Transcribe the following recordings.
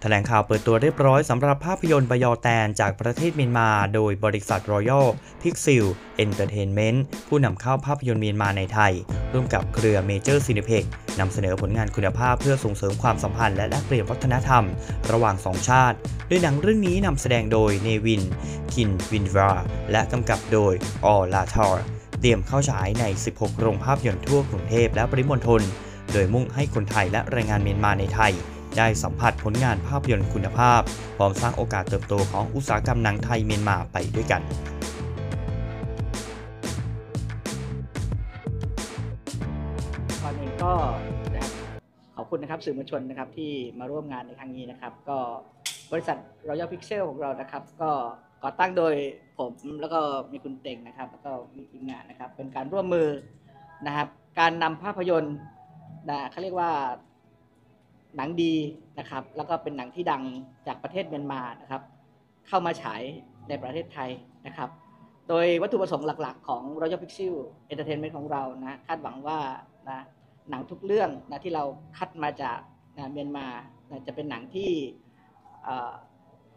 แถลงข่าวเปิดตัวเรียบร้อยสำหรับภาพยนตร์บยอแตนจากประเทศเมียนมาโดยบริษัท Royal Pixel Entertainment ผู้นำเข้าภาพยนตร์เมียนมาในไทยร่วมกับเครือ Major Cineplex นำเสนอผลงานคุณภาพเพื่อส่งเสริมความสัมพันธ์และแลกเปลี่ยนวัฒนธรรมระหว่างสองชาติโดยหนังเรื่องนี้นำแสดงโดยเนวินคินวินวราและกำกับโดยออลาทอร์เตรียมเข้าฉายใน 16 โรงภาพยนตร์ทั่วกรุงเทพและปริมณฑลโดยมุ่งให้คนไทยและแรงงานเมียนมาในไทยได้สัมผัสผลงานภาพยนตร์คุณภาพพร้อมสร้างโอกาสเติบโตของอุตสาหกรรมหนังไทยเมียนมาไปด้วยกันก่อนอื่นก็ขอบคุณนะครับสื่อมวลชนนะครับที่มาร่วมงานในครั้งนี้นะครับก็บริษัท Royal Pixel ของเรานะครับก็ก่อตั้งโดยผมแล้วก็มีคุณเต็งนะครับแล้วก็มีทีมงานนะครับเป็นการร่วมมือนะครับการนำภาพยนตร์เขาเรียกว่าหนังดีนะครับแล้วก็เป็นหนังที่ดังจากประเทศเมียนมานะครับเข้ามาฉายในประเทศไทยนะครับโดยวัตถุประสงค์หลักๆของ Royal Pixel Entertainment ของเรานะคาดหวังว่าหนังทุกเรื่องที่เราคัดมาจากเมียนมาจะเป็นหนังที่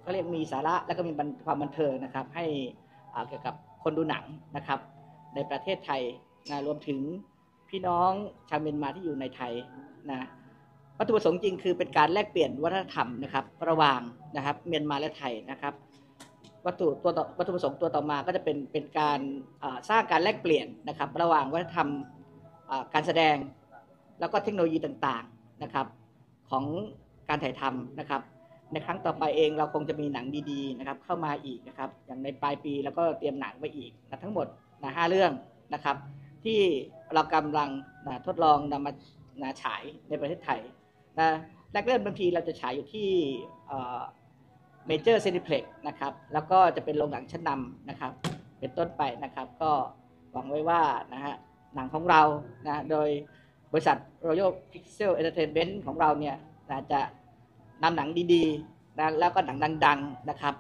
ก็เรียกมีสาระและก็มีความบันเทิงนะครับให้เกี่ยวกับคนดูหนังนะครับในประเทศไทยรวมถึงพี่น้องชาวเมียนมาที่อยู่ในไทยวัตถุประสงค์จริงคือเป็นการแลกเปลี่ยนวัฒนธรรมนะครับระหว่างนะครับเมียนมาและไทยนะครับวัตถุประสงค์ตัวต่อมาก็จะเป็นการสร้างการแลกเปลี่ยนนะครับระหว่างวัฒนธรรมการแสดงแล้วก็เทคโนโลยีต่างๆนะครับของการถ่ายทำนะครับในครั้งต่อไปเองเราคงจะมีหนังดีๆนะครับเข้ามาอีกนะครับอย่างในปลายปีแล้วก็เตรียมหนังไว้อีกทั้งหมด5 เรื่องนะครับที่เรากำลังทดลองนำมาฉายในประเทศไทยแรกเริ่มบางทีเราจะฉายอยู่ที่Major Cineplex นะครับแล้วก็จะเป็นโรงหนังชั้นนำนะครับเป็นต้นไปนะครับก็หวังไว้ว่าหนังของเราโดยบริษัท Royal Pixel Entertainment ของเราเนี่ยจะนำหนังดีๆแล้วก็หนังดังๆนะครับ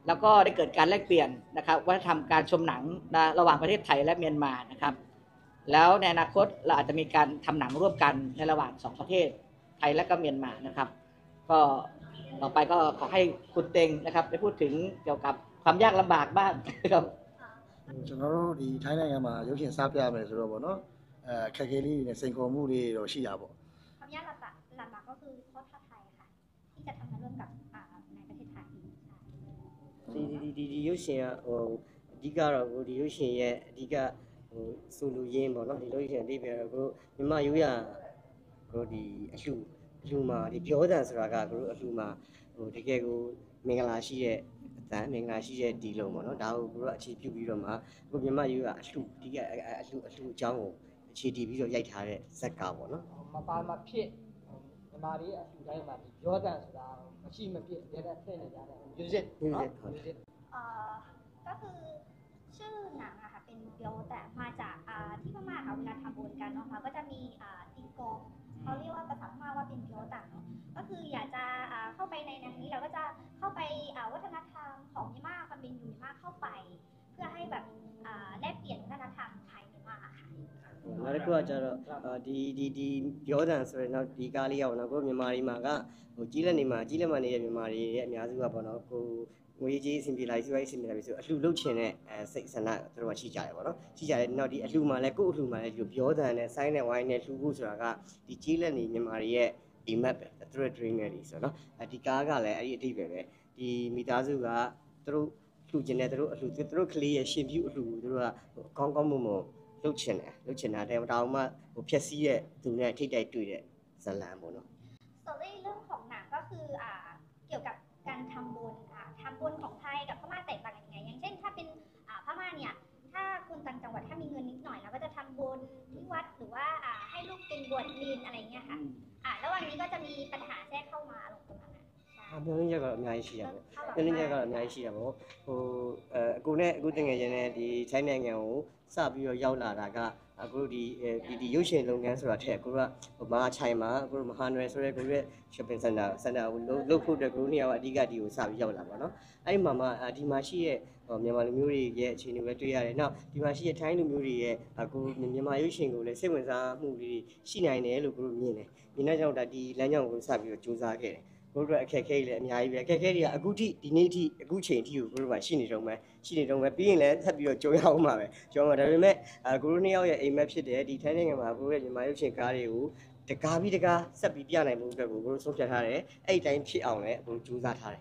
แล้วก็ได้เกิดการแลกเปลี่ยนนะครับวัฒนธรรมการชมหนังระหว่างประเทศไทยและเมียนมานะครับแล้วในอนาคตเราอาจจะมีการทำหนังร่วมกันในระหว่าง2ประเทศไทยและก็เมียนมานะครับก็ต่อไปก็ขอให้คุณเต็งนะครับได้พูดถึงเกี่ยวกับความยากลำบากบ้างครับကျွန်တော်တို့ဒီထိုင်းနိုင်ငံမှာရုပ်ရှင်စားပြမယ်ဆိုတော့ဗောနော်ခက်ခဲလေးတွေနဲ့စိန်ခေါ်မှုတွေတော့ရှိတာပေါ့ความยากลำบากก็คือเพราะท่าไทยค่ะที่จะทำงานร่วมกับในประเทศไทยဒီရုပ်ရှင်ကအဓိကတော့ဒီရုပ်ရှင်ရဲ့အဓိကဆိုလိုရင်းပေါ့နော်ဒီရုပ်ရှင်အဓိပ္ပာယ်ကတော့မြန်မာရိုးရာဒီအလှမှာဒီပြောတန်ဆိုတာကကိုအလှမှာတကယ်ကိုမင်္ဂလာရှိတဲ့အတန်မင်္ဂလာရှိတဲ့ဒီလုံးပေါ့နော်ဒါကိုကိုအခြေပြုပြီးတော့မှကိုမြန်မာရိုးရာအလှဒီကအလှအကြောင်းကိုအခြေတည်ပြီးတော့ရိုက်ထားတဲ့ဇက်ကာပေါ့နော်မပါမဖြစ်မြန်မာတွေအလှတိုင်းမှာဒီပြောတန်ဆိုတာမရှိမဖြစ်တကယ်ထည့်နေကြတယ် music ก็คือชื่อหนังอะค่ะเป็นเบียวแต่มาจากที่พม่าค่ะเวลาทำบุญกันเนาะค่ะก็จะมีตีกองเขาเรียกว่าภาษาพม่าว่าเป็นเบียวแต่เนาะก็คืออยากจะเข้าไปในหนังนี้เราก็จะเข้าไปวัฒนธรรมของเมียนมาความเป็นอยู่เมียนมาเข้าไปเพื่อให้แบบแลกเปลี่ยนวัฒนธรรมไทยเมียนมาค่ะနောက်တစ်ခုကကျတော့ဒီပြောတန်ဆိုရင်တော့ဒီကားလေးရောက်တော့ကိုမြန်မာပြည်မှာကကြီးလက်မှနေတဲ့မြန်မာတွေရဲ့အများစုကပေါ့နော်ကိုငွေကြေးအဆင်ပြေလာပြီဆိုရင်အဆင်ပြေလာပြီဆိုအလှလုပ်ချင်တဲ့စိတ်ဆန္ဒတို့ကရှိကြတယ်ပေါ့နော်ရှိကြတယ်နောက်ဒီအလှမှာလည်းကိုယ့်အလှမှာလည်းဒီပြောတန်နဲ့ဆိုင်းနဲ့ဝိုင်းနဲ့လှူဖို့ဆိုတာကဒီကြီးလက်နေမြန်မာတွေရဲ့ဒီမတ်ပဲသူတို့ trainer တွေဆိုတော့ဒီကားကလည်းအဲ့ဒီအတိတ်ပဲဒီမိသားစုကသူတို့လှူချင်တဲ့သူတို့ကလေးရဲ့ရှင်ပြုအလှကိုသူတို့ကကောင်းမွန်လှုပ်ချင်တာတဲ့တောင်မှဖြက်စီးတဲ့သူနဲ့ထိတ်တိုက်တွေ့တဲ့ဇလံပေါ့နော်ส่วนเรื่องของหนังก็คือเกี่ยวกับการทำบุญของไทยกับพม่าแตกต่างกันยังไงอย่างเช่นถ้าเป็นพม่าเนี่ยถ้าคนต่างจังหวัดถ้ามีเงินนิดหน่อยเราก็จะทำบุญที่วัดหรือว่าให้ลูกเป็นบวชเรียนอะไรเงี้ยค่ะแล้ววันนี้ก็จะมีปัญหาแทรกเข้ามาลงตรงนั้นပြောရင်းချက်ကတော့အများကြီးရှိတာပေါ့ပြောရင်းချက်ကတော့အများကြီးရှိတာပေါ့အခုတငယ်ချင်းနဲ့ဒီထိုင်းနိုင်ငံကိုစပြီးတော့ရောက်လာတာကအခုဒီရုပ်ရှင်လုပ်ငန်းဆိုတာထက်အခုကမဟာချိုင်မှာအခုမဟာနွယ်ဆိုတဲ့ကိုရဲ့ shopping center ကိုလုပ်ဖို့အတွက်ကိုနေရာကအဓိကဒီကိုစပြီးရောက်လာပါတော့အဲ့ဒီမှာဒီမှာရှိရဲ့မြန်မာလူမျိုးတွေရဲ့အခြေအနေပဲတွေ့ရတယ်နောက်ဒီမှာရှိရဲ့ထိုင်းလူမျိုးတွေရဲ့အခုမြန်မာရုပ်ရှင်ကိုလည်းစိတ်ဝင်စားမှုတွေရှိနိုင်တယ်လို့ကိုမြင်တယ်ဒီနောက်ကြောင့်ဒီလမ်းကြောင်းကိုစပြီးတော့စူးစမ်းခဲ့တယ် ကိုတို့အခက်အခဲတွေလည်းအများကြီးပဲအခက်အခဲတွေကအခုထိဒီနေ့ထိအခုချိန်ထိကိုကိုတို့ကရှိနေတော့မယ်ပြီးရင်လည်းထပ်ပြီးတော့ကြုံရအောင်ပါပဲကြုံမှာဒါပေမဲ့ကိုတို့နှစ်ယောက်ရဲ့အိမ်မက်ဖြစ်တဲ့ဒီထိုင်းနိုင်ငံမှာကိုတို့ရဲ့မြန်မာရုပ်ရှင်ကားတွေကိုတကားပြီးတကားဆက်ပြီးပြနိုင်မှုအတွက်ကိုကိုတို့ဆုံးဖြတ်ထားတယ်အဲ့ဒီတိုင်းဖြစ်အောင်လည်းကိုတို့ကြိုးစားထားတယ်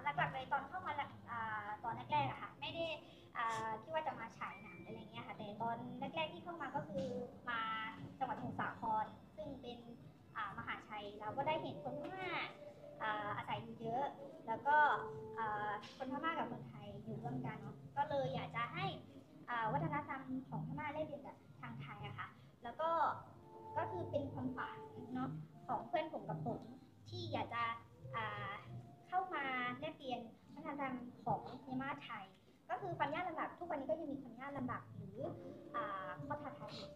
หลักๆเลยตอนเข้ามาตอนแรกๆอะค่ะไม่ได้คิดว่าจะมาฉายหนังอะไรเงี้ยค่ะแต่ตอนแรกๆที่เข้ามาก็คือมาจังหวัดสมุทรสาครซึ่งเป็นมหาชัยเราก็ได้เห็นคนพม่าอาศัยอยู่เยอะแล้วก็คนพม่ากับคนไทยอยู่ร่วมกันเนาะก็เลยอยากจะให้วัฒนธรรมของพม่าได้เรียนกับทางไทยอะค่ะแล้วก็คือเป็นความฝันเนาะของเพื่อนผมกับผมที่อยากจะเข้ามาแลกเปลี่ยนวัฒนธรรมของเมียนมาไทยก็คือความยากลำบากทุกวันนี้ก็ยังมีความยากลำบากหรือข้อท้าทายอยู่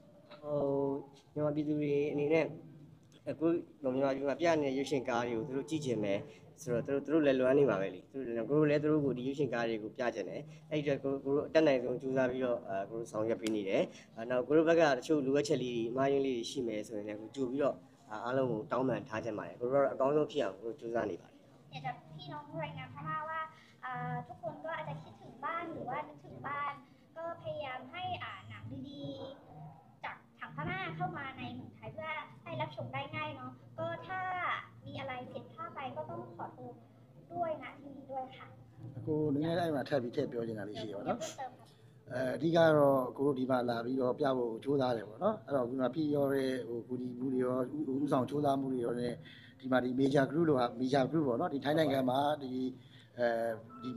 မြန်မာပြည်သူတွေအနေနဲ့အခုမြန်မာပြည်မှာပြနေတဲ့ရုပ်ရှင်ကားတွေကိုသူတို့ကြည့်ချင်တယ်ဆိုတော့သူတို့လည်းလွမ်းနေပါပဲလေသူတို့လည်းသူတို့ကိုဒီရုပ်ရှင်ကားတွေကိုပြချင်တယ်အဲ့ဒီတော့ကိုတို့အတက်နိုင်ဆုံးကြိုးစားပြီးတော့ကိုတို့ဆောင်ရွက်ပေးနေတယ်နောက်ကိုတို့ဘက်ကတချို့လိုအပ်ချက်လေးအမှားယွင်းလေးတွေရှိမယ်ဆိုရင်လည်းကိုကြိုပြီးတော့အားလုံးကိုတောင်းပန်ထားချင်ပါတယ်ကိုတို့ကတော့အကောင်းဆုံးဖြစ်အောင်ကိုတို့ကြိုးစားနေပါတယ် อยากจะพี่น้องรายงานพม่าว่าทุกคนก็อาจจะคิดถึงบ้านหรือว่านึกถึงบ้านก็พยายามให้หนังดีๆจากทางพม่าเข้ามาในเมืองไทยเพื่อให้รับชมได้ง่ายเนาะก็ถ้ามีอะไรผิดพลาดไปก็ต้องขอโทษด้วยนะที่นี้ด้วยค่ะ အခုနည်းနည်းအဲ့မှာထပ်ပြီးထည့်ပြောချင်တာလေးရှိရော เดี๋ยว နော် เพิ่มเติมครับ အဓိကတော့ကိုတို့ဒီမှာလာပြီးတော့ပြဖို့ကြိုးစားတယ်ပေါ့နော်အဲ့တော့ဒီမှာပြည်ရောတဲ့ဟိုကူဒီမှုတွေရောဥဆောင်ကြိုးစားမှုတွေရောနဲ့ဒီမှာဒီ major group လို့ဟာ major group ပေါ့နော်ဒီထိုင်းနိုင်ငံမှာဒီ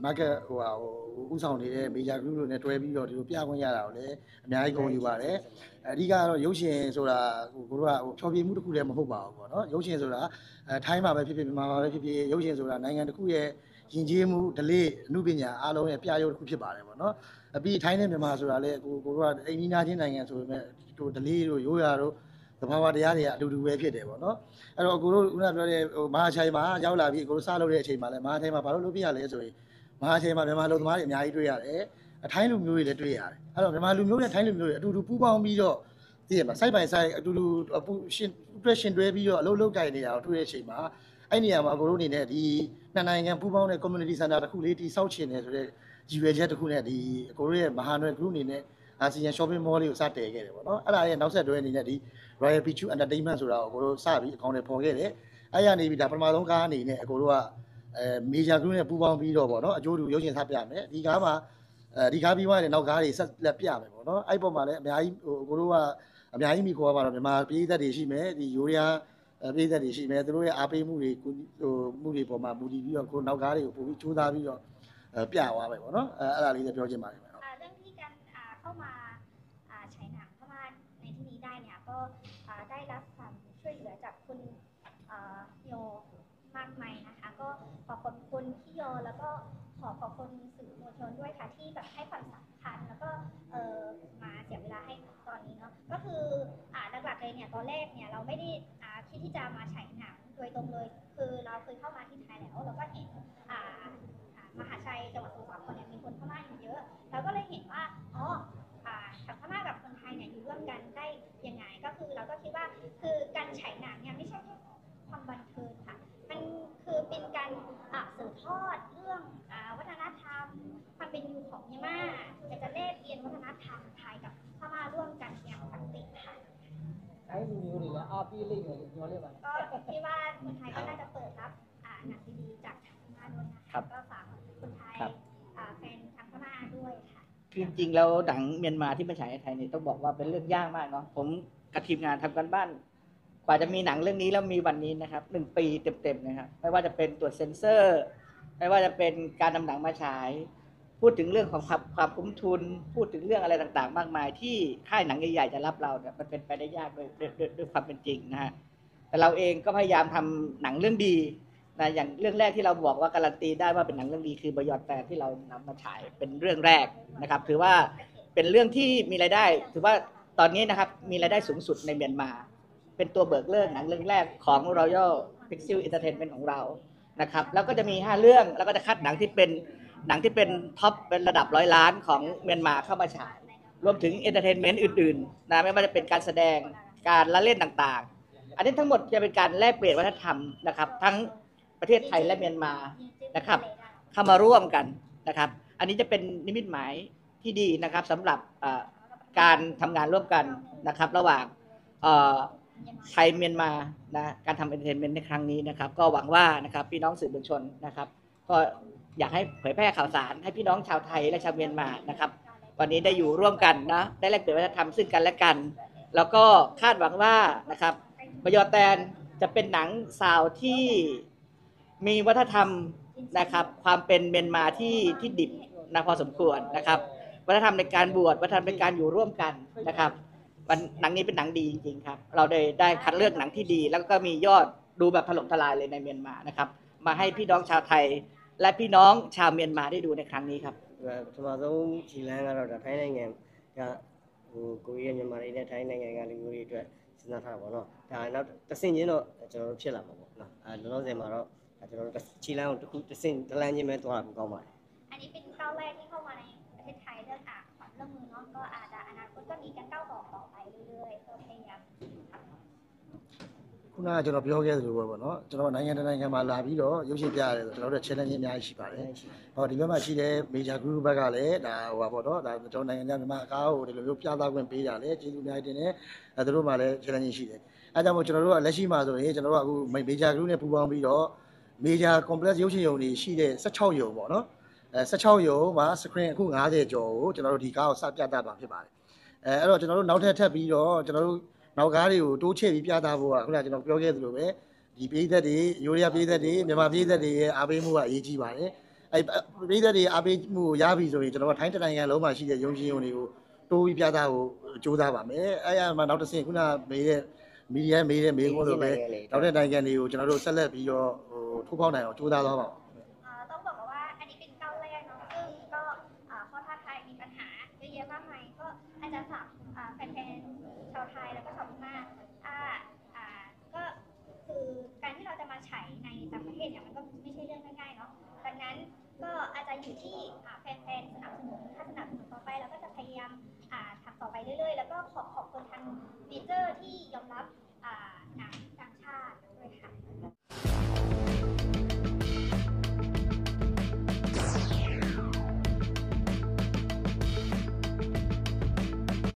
market ဟိုဥဆောင်နေတဲ့ major group လို့နဲ့တွဲပြီးတော့ဒီလိုပြခွင့်ရတာကိုလည်းအများကြီးဂုဏ်ယူပါတယ်အဓိကတော့ရုပ်ရှင်ဆိုတာကိုတို့ကဟိုဖြောပြမှုတစ်ခုလည်းမဟုတ်ပါဘူးပေါ့နော်ရုပ်ရှင်ဆိုတာထိုင်းမှာပဲဖြစ်ဖြစ်မြန်မာမှာပဲဖြစ်ဖြစ်ရုပ်ရှင်ဆိုတာနိုင်ငံတစ်ခုရဲ့ယဉ်ကျေးမှုဓလေ့အမှုပညာအားလုံးရဲ့ပြရုပ်တစ်ခုဖြစ်ပါတယ်ပေါ့နော်အပြီးထိုင်းနဲ့မြန်မာဆိုတာလည်းကိုတို့ကအိမ်နီးနားချင်းနိုင်ငံဆိုပေမဲ့ဟိုဓလေ့တို့ရိုးရာတို့သဘာဝတရားတွေကအတူတူပဲဖြစ်တယ်ပေါ့နော်အဲ့တော့ကိုတို့ခုနပြောတဲ့ဟိုမဟာချိုင်မှာရောက်လာပြီးကိုတို့စလုပ်တဲ့အချိန်မှာလည်းမဟာချိုင်မှာဘာလို့လုပ်ပြရလဲဆိုရင်မဟာချိုင်မှာမြန်မာလူသမားတွေအများကြီးတွေ့ရတယ်ထိုင်းလူမျိုးတွေလည်းတွေ့ရတယ်အဲ့တော့မြန်မာလူမျိုးနဲ့ထိုင်းလူမျိုးတွေအတူတူပူးပေါင်းပြီးတော့သိရမှာစိုက်ပိုင်ဆိုင်အတူတူရှင်တွဲပြီးတော့အလုပ်လုပ်ကြနေတာကိုတွေ့တဲ့အချိန်မှာအဲ့နေရာမှာကိုတို့အနေနဲ့ဒီနှစ်နိုင်ငံပူးပေါင်းတဲ့ community center တစ်ခုလေးတိစောက်ချင်တယ်ဆိုတဲ့ရည်ရွယ်ချက်တစ်ခုနဲ့ဒီကိုတို့ရဲ့မဟာနွယ် group အနေနဲ့အာဆီယံ shopping mall လေးကိုစတည်ခဲ့တယ်ပေါ့နော်အဲ့ဒါရဲ့နောက်ဆက်တွဲအနေနဲ့ဒီ Royal Picture Entertainment ဆိုတာကိုတို့စပြီးအကောင့်တွေပေါ်ခဲ့တယ်အဲ့ရနေပြီးဒါပထမဆုံးကားအနေနဲ့ကိုတို့ကmajor group နဲ့ပူးပေါင်းပြီးတော့ပေါ့နော်အကျိုးတူရုပ်ရှင်စပြမယ်ဒီကားမှာဒီကားပြီးသွားရင်နောက်ကားတွေဆက်လက်ပြမယ်ပေါ့နော်အဲ့ပေါ်မှာလည်းအများကြီးဟိုကိုတို့ကအများကြီးမိခေါ်ရပါတော့မြန်မာပြည်သက်တွေရှိမယ်ဒီရိုးရာပြည်သက်တွေရှိမယ်သူတို့ရဲ့အားပေးမှုတွေဟိုမှုတွေပေါ်မှာမူတည်ပြီးတော့ကိုနောက်ကားတွေကိုပို့ပြီးစူးစမ်းပြီးတော့ပြသွားမယ်ပေါ့နော်အဲ့ဒါလေးလည်းပြောချင်ပါတယ် เรื่องที่การเข้ามาฉายหนังเข้ามาในที่นี้ได้เนี่ยก็ได้รับความช่วยเหลือจากคุณโยมากมายนะคะก็ขอขอบคุณพี่โยแล้วก็ขอบคุณสื่อมวลชนด้วยค่ะที่แบบให้ความสำคัญแล้วก็มาเสียเวลาให้ตอนนี้เนาะก็คือหลักๆเลยเนี่ยตอนแรกเนี่ยเราไม่ได้คิดที่จะมาฉายหนังโดยตรงเลยคือเราเคยเข้ามาที่ไทยแล้วเราก็เห็นมหาชัยจังหวัดสมุทรสาครเนี่ยมีคนพม่าอยู่เยอะเราก็เลยเห็นว่าอ๋อทางพม่ากับคนไทยเนี่ยอยู่ร่วมกันได้ยังไงก็คือเราก็คิดว่าคือการฉายหนังเนี่ยไม่ใช่แค่ความบันเทิงค่ะมันคือเป็นการสืบทอดเรื่องวัฒนธรรมความเป็นอยู่ของเมียนมาอยากจะแลกเปลี่ยนวัฒนธรรมไทยกับพม่าร่วมกันอย่างสันติค่ะ ไอ้มีอยู่นี่แหละพี่เล่นเลยย้อนเลยป่ะ ก็คิดว่าคนไทยก็น่าจะเปิดรับหนังดีๆจากทางพม่าด้วยนะคะก็ฝากคนไทยแฟนทางพม่าด้วยค่ะ คือจริงๆแล้วหนังเมียนมาที่มาฉายในไทยเนี่ยต้องบอกว่าเป็นเรื่องยากมากเนาะผมกับทีมงานทำกันบ้านกว่าจะมีหนังเรื่องนี้แล้วมีวันนี้นะครับ1 ปีเต็มๆนะครับไม่ว่าจะเป็นตรวจเซ็นเซอร์ไม่ว่าจะเป็นการนำหนังมาฉายพูดถึงเรื่องของความคุ้มทุนพูดถึงเรื่องอะไรต่างๆมากมายที่ค่ายหนังใหญ่ๆจะรับเราเนี่ยมันเป็นไปได้ยากด้วยความเป็นจริงนะฮะแต่เราเองก็พยายามทำหนังเรื่องดีนะอย่างเรื่องแรกที่เราบอกว่าการันตีได้ว่าเป็นหนังเรื่องดีคือบยอดแต่ที่เรานำมาฉายเป็นเรื่องแรกนะครับถือว่าเป็นเรื่องที่มีรายได้ถือว่าตอนนี้นะครับมีรายได้สูงสุดในเมียนมาเป็นตัวเบิกเลิกหนังเรื่องแรกของ Royal Pixel Entertainment ของเรานะครับแล้วก็จะมี5 เรื่องแล้วก็จะคัดหนังที่เป็นท็อปเป็นระดับ100 ล้านของเมียนมาเข้ามาฉายรวมถึงเอนเตอร์เทนเมนต์อื่นๆนะไม่ว่าจะเป็นการแสดงการละเล่นต่างๆอันนี้ทั้งหมดจะเป็นการแลกเปลี่ยนวัฒนธรรมนะครับทั้งไป ประเทศไทยและเมียนมานะครับเข้ามาร่วมกันนะครับอันนี้จะเป็นนิมิตหมายที่ดีนะครับสำหรับการทำงานร่วมกันนะครับระหว่างไทยเมียนมานะการทำเอนเตอร์เทนเมนต์ในครั้งนี้นะครับก็หวังว่านะครับพี่น้องสื่อมวลชนนะครับก็อยากให้เผยแพร่ข่าวสารให้พี่น้องชาวไทยและชาวเมียนมานะครับวันนี้ได้อยู่ร่วมกันนะได้แลกเปลี่ยนวัฒนธรรมซึ่งกันและกันแล้วก็คาดหวังว่านะครับบยอแตนจะเป็นหนังซาวที่มีวัฒนธรรมนะครับความเป็นเมียนมาที่ดิบนะพอสมควรนะครับวัฒนธรรมในการบวชวัฒนธรรมในการอยู่ร่วมกันนะครับหนังนี้เป็นหนังดีจริงๆครับเราได้คัดเลือกหนังที่ดีแล้วก็มียอดดูแบบถล่มทลายเลยในเมียนมานะครับมาให้พี่น้องชาวไทยและพี่น้องชาวเมียนมาได้ดูในครั้งนี้ครับ ပထမဆုံးခြေလမ်းကတော့ထိုင်းနိုင်ငံကကိုရီးယားမြန်မာတွေနဲ့ထိုင်းနိုင်ငံကလူမျိုးတွေအတွက်စဉ်းစားထားတာပေါ့နော်ဒါနောက်တစ်ဆင့်ချင်းတော့ကျွန်တော်တို့ဖြစ်လာမှာပေါ့နော်လောလောဆယ်မှာတော့ကျွန်တော်တို့ခြေလမ်းကိုတစ်ခုတစ်ဆင့်တစ်လမ်းချင်းပဲသွားတာပိုကောင်းပါတယ်อันนี้เป็นก้าวแรกที่เข้ามาในประเทศไทยเรื่องความร่วมมือเนาะก็อาจจะอนาคตก็มีการก้าวต่อไปเรื่อยๆก็พยายามခုနကကျွန်တော်ပြောခဲ့သလိုပဲပေါ့နော်ကျွန်တော်နိုင်ငံနိုင်ငံမှာလာပြီးတော့ရုပ်ရှင်ပြရတယ်ဆိုတော့ကျွန်တော်တို့ challenge အများကြီးရှိပါတယ်ဟောဒီဘက်မှာရှိတဲ့ major group ဘက်ကလည်းဒါဟိုပါပေါ့နော်ဒါကျွန်တော်နိုင်ငံမြန်မာအကားကိုဒီလိုမျိုးပြသခွင့်ပေးတာလေကျေးဇူးအများကြီးတင်တယ်သူတို့မှလည်း challenge ရှိတယ်အဲဒါကြောင့်မို့ကျွန်တော်တို့ကလက်ရှိမှာဆိုရင်ကျွန်တော်တို့ကအခု major group နဲ့ပူးပေါင်းပြီးတော့ major complex ရုပ်ရှင်ရုံတွေရှိတဲ့16ရုံပေါ့နော်16ရုံမှာ screen အခု90ကျော်ကိုကျွန်တော်တို့ဒီကားကိုစပြသပါဖြစ်ပါတယ်အဲ့တော့ကျွန်တော်တို့နောက်ထပ်ပြီးတော့ကျွန်တော်တို့နောက်ကားတွေကိုတိုးချဲ့ပြီးပြသဖို့ကခုနကကျွန်တော်ပြောခဲ့သလိုပဲဒီပြည်သက်တွေရိုးရာပြည်သက်တွေမြန်မာပြည်သက်တွေရဲ့အားပေးမှုကအရေးကြီးပါတယ်အဲ့ပြည်သက်တွေအားပေးမှုကိုရပြီဆိုရင်ကျွန်တော်တို့ထိုင်းနိုင်ငံလုံးမှာရှိတဲ့ရုံရှင်ရုံတွေကိုတိုးပြီးပြသဖို့ကြိုးစားပါမယ်အဲ့ရမှာနောက်တစ်ဆင့်ခုနမေးတဲ့မီဒီယာမေးတဲ့မေးခွန်းလိုပဲနောက်တဲ့နိုင်ငံတွေကိုကျွန်တော်တို့ဆက်လက်ပြီးတော့ထိုးဖောက်နိုင်အောင်ကြိုးစားသွားပါต้องบอกว่าอันนี้เป็นก้าวแรกเนาะซึ่งก็เพราะถ้าไทยมีปัญหาเยอะแยะมากมายก็อาจจะฝากแฟนๆชาวไทยแล้วก็ชาวพม่าก็คือการที่เราจะมาฉายในต่างประเทศเนี่ยมันก็ไม่ใช่เรื่องง่ายๆเนาะดังนั้นก็อาจจะอยู่ที่แฟนๆสนับสนุนถ้าสนับสนุนต่อไปเราก็จะพยายามทำต่อไปเรื่อยๆแล้วก็ขอบคุณทางเมเจอร์ที่ยอมรับ